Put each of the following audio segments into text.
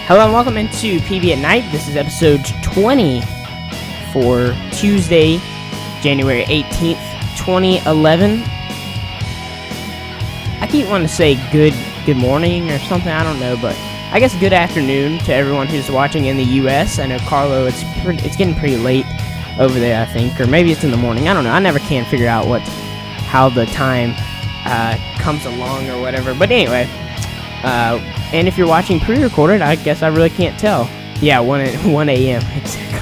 Hello and welcome into PB at Night. This is episode 20 for Tuesday, January 18th, 2011. I keep wanting to say good morning or something, I don't know, but I guess good afternoon to everyone who's watching in the U.S. I know, Carlo, it's getting pretty late over there, I think, or maybe it's in the morning. I don't know. I never can figure out how the time comes along or whatever. But anyway, and if you're watching pre-recorded, I guess I really can't tell. Yeah, 1 a.m. Exactly.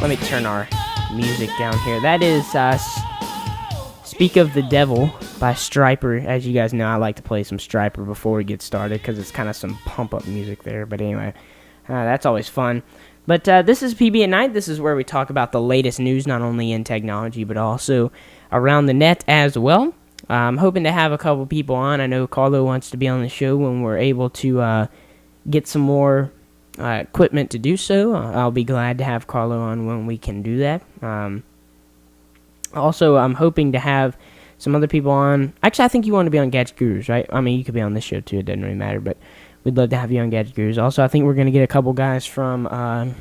Let me turn our music down here. That is Speak of the Devil by Striper. As you guys know, I like to play some Striper before we get started because it's kind of some pump-up music there. But anyway, that's always fun. But this is PB at Night. This is where we talk about the latest news, not only in technology, but also around the net as well. I'm hoping to have a couple people on. I know Carlo wants to be on the show when we're able to get some more equipment to do so. I'll be glad to have Carlo on when we can do that. Also, I'm hoping to have some other people on. Actually, I think you want to be on Gadget Gurus, right? I mean, you could be on this show too. It doesn't really matter, but we'd love to have you on Gadget Gurus. Also, I think we're going to get a couple guys from,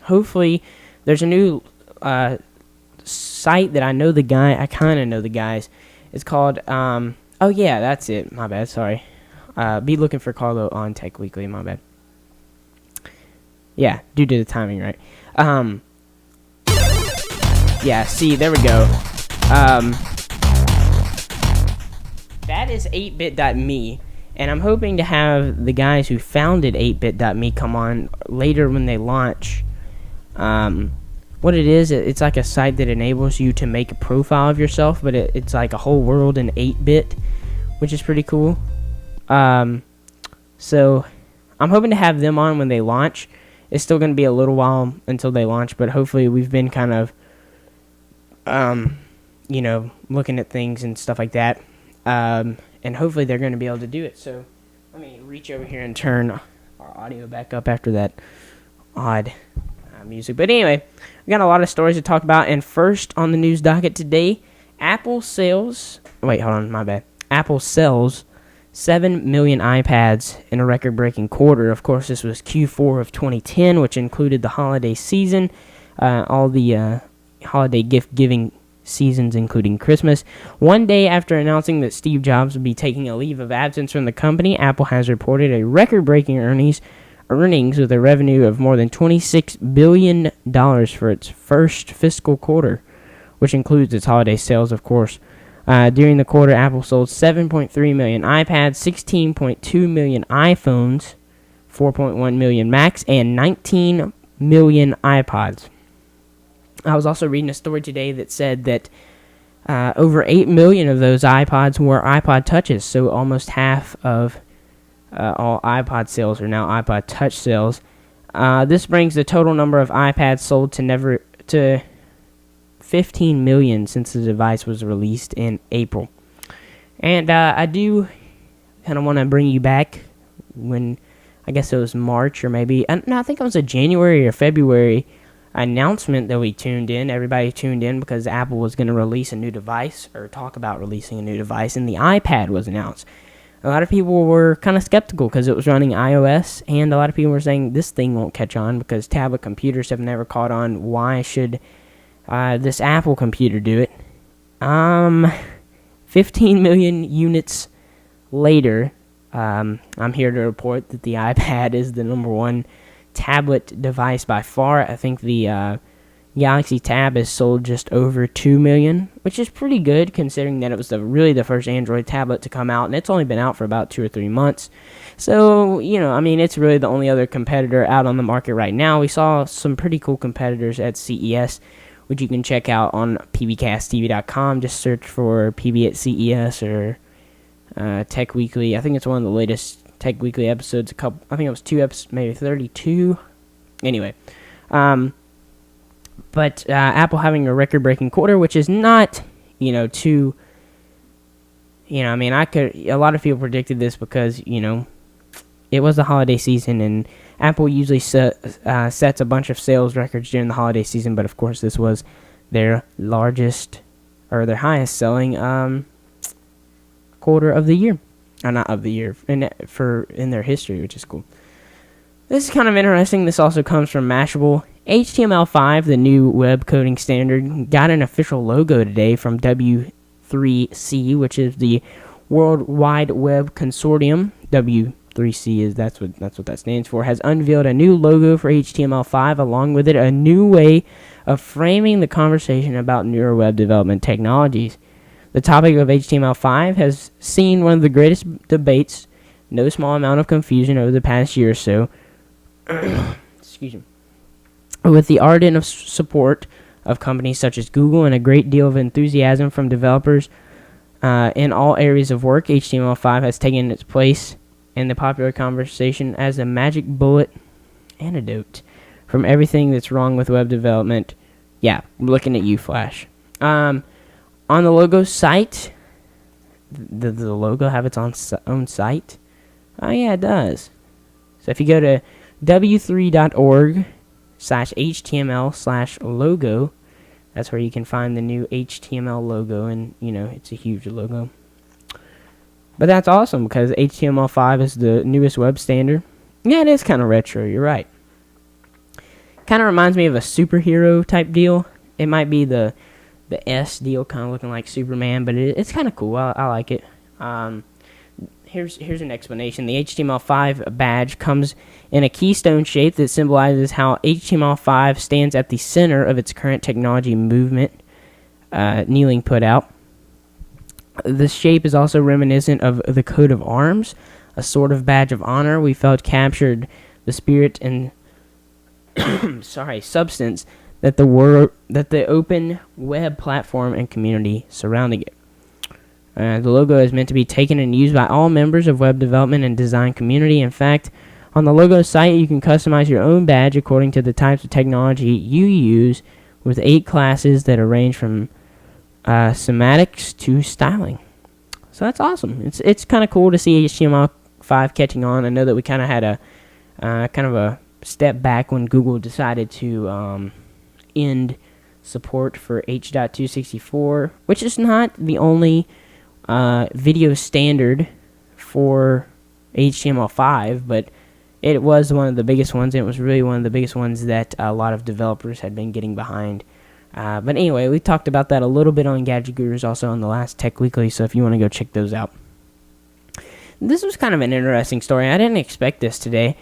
hopefully, there's a new site that I know the guy. I kind of know the guys. It's called, oh yeah, that's it. My bad, sorry. Be looking for Carlo on Tech Weekly, my bad. Yeah, due to the timing, right? Yeah, see, there we go. That is 8bit.me, and I'm hoping to have the guys who founded 8bit.me come on later when they launch. What it is, it's like a site that enables you to make a profile of yourself, but it's like a whole world in 8-bit, which is pretty cool. So I'm hoping to have them on when they launch. It's still going to be a little while until they launch, but hopefully we've been kind of, looking at things and stuff like that. And hopefully they're going to be able to do it. So let me reach over here and turn our audio back up after that odd music. But anyway, we got a lot of stories to talk about, and first on the news docket today, Apple sells 7 million iPads in a record-breaking quarter. Of course, this was Q4 of 2010, which included the holiday season, all the holiday gift-giving seasons, including Christmas. One day after announcing that Steve Jobs would be taking a leave of absence from the company, Apple has reported a record-breaking earnings with a revenue of more than $26 billion for its first fiscal quarter, which includes its holiday sales, of course. During the quarter, Apple sold 7.3 million iPads, 16.2 million iPhones, 4.1 million Macs, and 19 million iPods. I was also reading a story today that said that over 8 million of those iPods were iPod Touches, so almost half of all iPod sales are now iPod Touch sales. This brings the total number of iPads sold to 15 million since the device was released in April. And I do kind of want to bring you back when, I guess it was March or maybe, no, I think it was a January or February announcement that we tuned in. Everybody tuned in because Apple was going to release a new device, or talk about releasing a new device, and the iPad was announced. A lot of people were kind of skeptical because it was running iOS, and a lot of people were saying this thing won't catch on because tablet computers have never caught on. Why should this Apple computer do it? 15 million units later, I'm here to report that the iPad is the number one tablet device by far. I think the Galaxy Tab has sold just over 2 million, which is pretty good considering that it was really the first Android tablet to come out, and it's only been out for about 2 or 3 months. So, it's really the only other competitor out on the market right now. We saw some pretty cool competitors at CES, which you can check out on pbcasttv.com. Just search for PB at CES or Tech Weekly. I think it's one of the latest Tech Weekly episodes. I think it was 2 episodes, maybe 32. Anyway, but Apple having a record-breaking quarter, which is not, too, a lot of people predicted this because, it was the holiday season, and Apple usually sets a bunch of sales records during the holiday season, but of course this was their largest, or their highest selling quarter of the year. not of the year, in their history, which is cool. This is kind of interesting. This also comes from Mashable. HTML5, the new web coding standard, got an official logo today from W3C, which is the World Wide Web Consortium. W3C is that's what that stands for. Has unveiled a new logo for HTML5, along with it a new way of framing the conversation about newer web development technologies. The topic of HTML5 has seen one of the greatest debates, no small amount of confusion over the past year or so. Excuse me. With the ardent support of companies such as Google and a great deal of enthusiasm from developers in all areas of work, HTML5 has taken its place in the popular conversation as a magic bullet antidote from everything that's wrong with web development. Yeah, I'm looking at you, Flash. On the logo site, does the logo have its own site? Oh, yeah, it does. So if you go to w3.org/html/logo, that's where you can find the new HTML logo, and, it's a huge logo. But that's awesome, because HTML5 is the newest web standard. Yeah, it is kind of retro, you're right. Kind of reminds me of a superhero type deal. It might be the S deal, kind of looking like Superman, but it's kind of cool. I like it. Here's an explanation. The HTML5 badge comes in a keystone shape that symbolizes how HTML5 stands at the center of its current technology movement, Kneeling put out. This shape is also reminiscent of the coat of arms, a sort of badge of honor we felt captured the spirit and substance that the open web platform and community surrounding it. The logo is meant to be taken and used by all members of web development and design community. In fact, on the logo site, you can customize your own badge according to the types of technology you use, with 8 classes that range from semantics to styling. So that's awesome. It's kind of cool to see HTML5 catching on. I know that we kind of had a kind of a step back when Google decided to end support for H.264, which is not the only video standard for HTML5, but it was one of the biggest ones, and it was really one of the biggest ones that a lot of developers had been getting behind. But anyway, we talked about that a little bit on Gadget Gurus, also on the last Tech Weekly, so if you want to go check those out. This was kind of an interesting story. I didn't expect this today.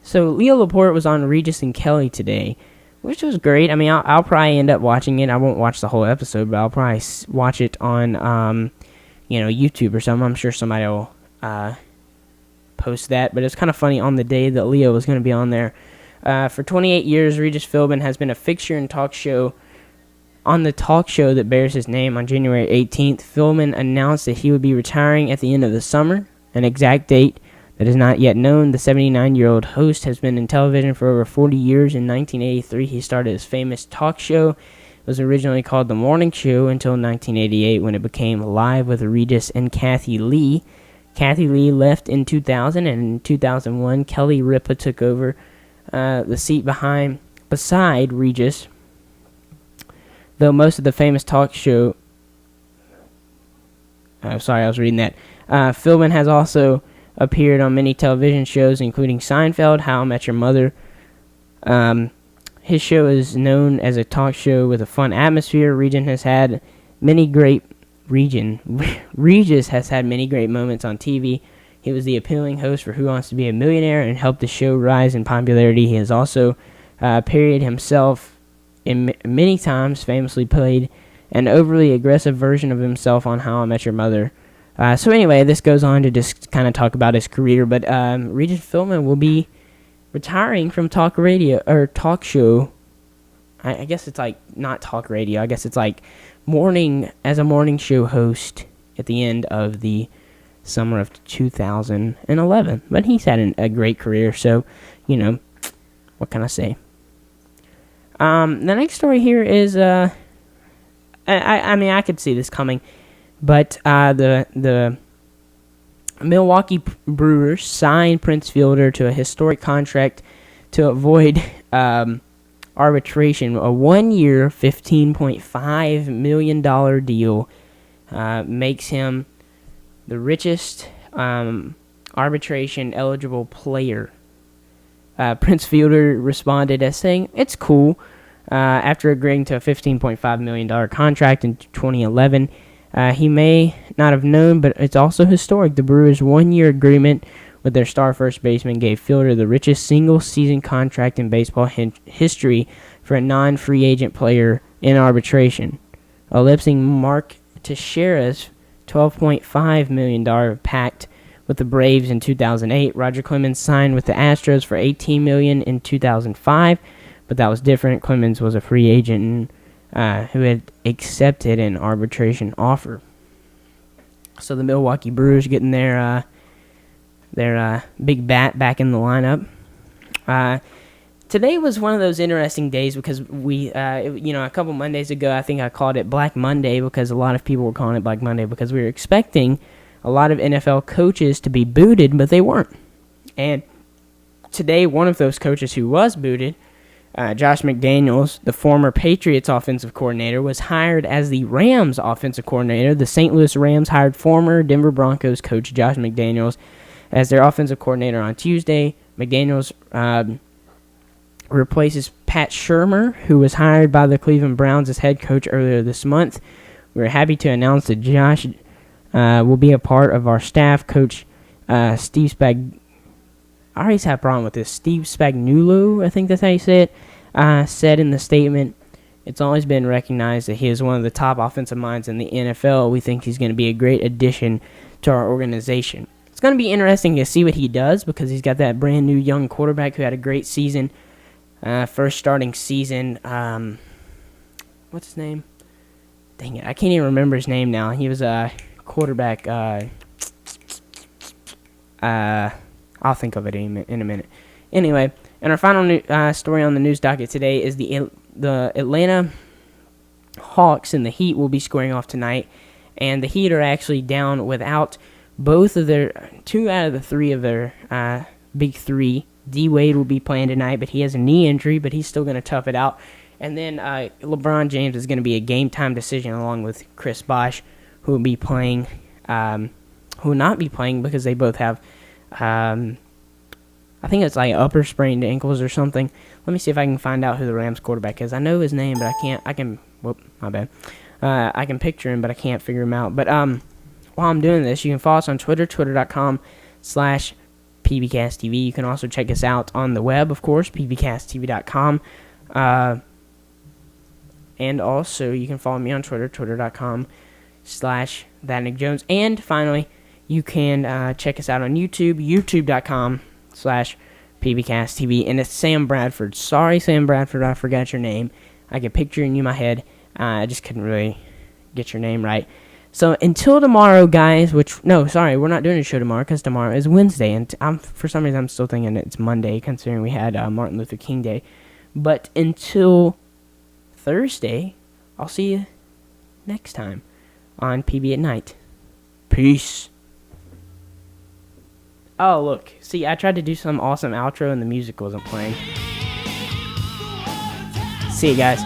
So Leo Laporte was on Regis and Kelly today, which was great. I mean, I'll probably end up watching it. I won't watch the whole episode, but I'll probably watch it on, YouTube or something. I'm sure somebody will post that. But it's kind of funny on the day that Leo was going to be on there. For 28 years, Regis Philbin has been a fixture in talk show. On the talk show that bears his name on January 18th, Philbin announced that he would be retiring at the end of the summer. An exact date that is not yet known. The 79-year-old host has been in television for over 40 years. In 1983, he started his famous talk show. It was originally called The Morning Show until 1988, when it became Live with Regis and Kathy Lee. Kathy Lee left in 2000, and in 2001, Kelly Ripa took over the seat beside Regis. Though most of the famous talk show... sorry, I was reading that. Philbin has also appeared on many television shows, including Seinfeld, How I Met Your Mother. His show is known as a talk show with a fun atmosphere. Regis has had many great moments on TV. He was the appealing host for Who Wants to Be a Millionaire and helped the show rise in popularity. He has also parodied himself many times, famously played an overly aggressive version of himself on How I Met Your Mother. So anyway, this goes on to just kind of talk about his career, but Regis Philbin will be retiring from talk show. I guess it's like not talk radio. I guess it's like morning show host at the end of the summer of 2011. But he's had a great career, so, what can I say? The next story here is, I mean, I could see this coming. But the Milwaukee Brewers signed Prince Fielder to a historic contract to avoid arbitration. A 1-year, $15.5 million deal makes him the richest arbitration eligible player. Prince Fielder responded as saying, "It's cool." After agreeing to a $15.5 million contract in 2011, he may not have known, but it's also historic. The Brewers' one-year agreement with their star first baseman gave Fielder the richest single-season contract in baseball history for a non-free agent player in arbitration, eclipsing Mark Teixeira's $12.5 million pact with the Braves in 2008. Roger Clemens signed with the Astros for $18 million in 2005, but that was different. Clemens was a free agent who had accepted an arbitration offer. So the Milwaukee Brewers getting their big bat back in the lineup. Today was one of those interesting days because we, a couple Mondays ago, I think I called it Black Monday because a lot of people were calling it Black Monday because we were expecting a lot of NFL coaches to be booted, but they weren't. And today, one of those coaches who was booted, Josh McDaniels, the former Patriots offensive coordinator, was hired as the Rams offensive coordinator. The St. Louis Rams hired former Denver Broncos coach Josh McDaniels as their offensive coordinator on Tuesday. McDaniels replaces Pat Shurmur, who was hired by the Cleveland Browns as head coach earlier this month. We're happy to announce that Josh will be a part of our staff. Coach Steve Spag... I always have a problem with this. Steve Spagnuolo, I think that's how you say it, said in the statement, "It's always been recognized that he is one of the top offensive minds in the NFL. We think he's going to be a great addition to our organization." It's going to be interesting to see what he does because he's got that brand new young quarterback who had a great season, first starting season. What's his name? Dang it, I can't even remember his name now. He was a quarterback. I'll think of it in a minute. Anyway, and our final story on the news docket today is the Atlanta Hawks and the Heat will be squaring off tonight, and the Heat are actually down without both of their 2 out of the 3 of their big 3. D Wade will be playing tonight, but he has a knee injury, but he's still going to tough it out. And then LeBron James is going to be a game time decision along with Chris Bosh, who will be playing, who will not be playing because they both have. I think it's like upper sprained ankles or something. Let me see if I can find out who the Rams quarterback is. I know his name, but I can't. My bad. I can picture him, but I can't figure him out. But while I'm doing this, you can follow us on Twitter, twitter.com/pbcasttv. You can also check us out on the web, of course, pbcasttv.com. And also, you can follow me on Twitter, twitter.com/thatnickjones. And finally, you can check us out on YouTube, youtube.com/pbcasttv. And it's Sam Bradford. Sorry, Sam Bradford, I forgot your name. I could picture it in my head. I just couldn't really get your name right. So until tomorrow, guys, we're not doing a show tomorrow because tomorrow is Wednesday. And for some reason, I'm still thinking it's Monday, considering we had Martin Luther King Day. But until Thursday, I'll see you next time on PB at Night. Peace. Oh, look. See, I tried to do some awesome outro and the music wasn't playing. See you guys.